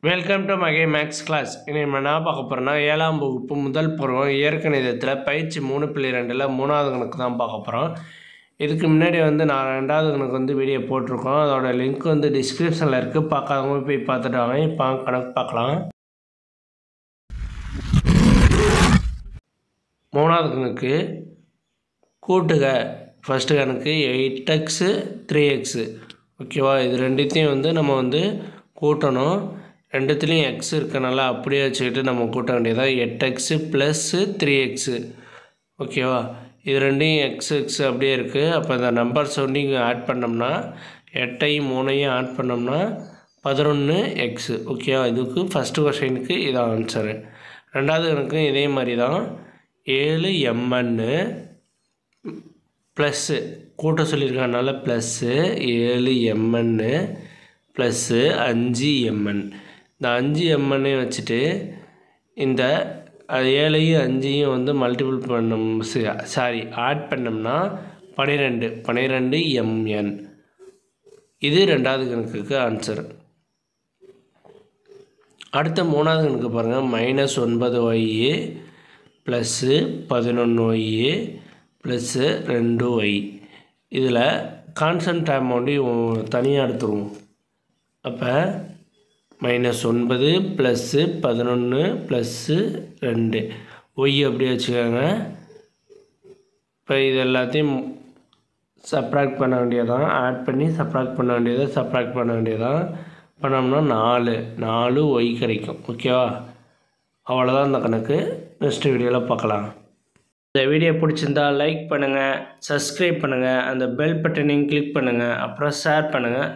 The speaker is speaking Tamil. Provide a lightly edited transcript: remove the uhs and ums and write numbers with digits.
வெல்கம் டு மகே மேக்ஸ் கிளாஸ். இனி நம்ம என்ன பார்க்க போகிறோம்னா 7ஆம் வகுப்பு முதல் பருவம் இயற்கணிதத்தில் பயிற்சி 3.2ல் 3வது கணக்கு தான் பார்க்க போகிறோம். இதுக்கு முன்னாடி நான் 2வது கணக்கு வீடியோ போட்டிருக்கோம். அதோட லிங்க் டிஸ்கிரிப்ஷனில் இருக்குது. பார்க்காதவங்க போய் பார்த்துட்டு வாங்க. இப்போ கணக்கு பார்க்கலாம். 3வது கணக்கு கூட்டுக. ஃபஸ்ட்டு கணக்கு 8x 3x. ஓகேவா? இது ரெண்டுத்தையும் நம்ம கூட்டணும். ரெண்டுத்துலேயும் எக்ஸ் இருக்கனால அப்படியே வச்சுக்கிட்டு நம்ம கூட்ட வேண்டியதாக 8x + 3x. ஓகேவா? இது ரெண்டையும் எக்ஸ் அப்படியே இருக்குது. அப்போ இந்த நம்பர்ஸ் இங்கே ஆட் பண்ணோம்னா 8ஐயும் 3ஐயும் ஆட் பண்ணோம்னா 11x. ஓகேவா? இதுக்கு ஃபஸ்ட்டு கொஸ்டினுக்கு இதான் ஆன்சரு. 2வது கணக்கு இதே மாதிரி தான். 7mn ப்ளஸ்ஸு கூட்ட சொல்லியிருக்கனால ப்ளஸ்ஸு 7mn ப்ளஸ்ஸு 5mn. இந்த 5mn வச்சுட்டு இந்த 7ஐயும் 5ஐயும் மல்டிபிள் பண்ணோம், ஆட் பண்ணோம்னா 12mn. இது 2வது கணக்குக்கு ஆன்சர். அடுத்த 3வது கணக்கு பாருங்கள். -9y plus 11y plus 2y. இதில் கான்ஸ்டன்ட் அமௌண்ட்டு தனியாக எடுத்துருவோம். அப்போ -9 ப்ளஸ்ஸு 11 ப்ளஸ்ஸு 2 ஒய் அப்படியே வச்சுக்கோங்க. இப்போ இது எல்லாத்தையும் சப்ராக்ட் பண்ண வேண்டியதான். ஆட் பண்ணி சப்ராக்ட் பண்ண வேண்டியதான். பண்ணோம்னா 4 ஒய் கிடைக்கும். ஓகேவா? அவ்வளோதான் இந்த கணக்கு. நெக்ஸ்ட் வீடியோவில் பார்க்கலாம். இந்த வீடியோ பிடிச்சிருந்தா லைக் பண்ணுங்கள், சப்ஸ்கிரைப் பண்ணுங்கள், அந்த பெல் பட்டனையும் கிளிக் பண்ணுங்கள், அப்புறம் ஷேர் பண்ணுங்கள்.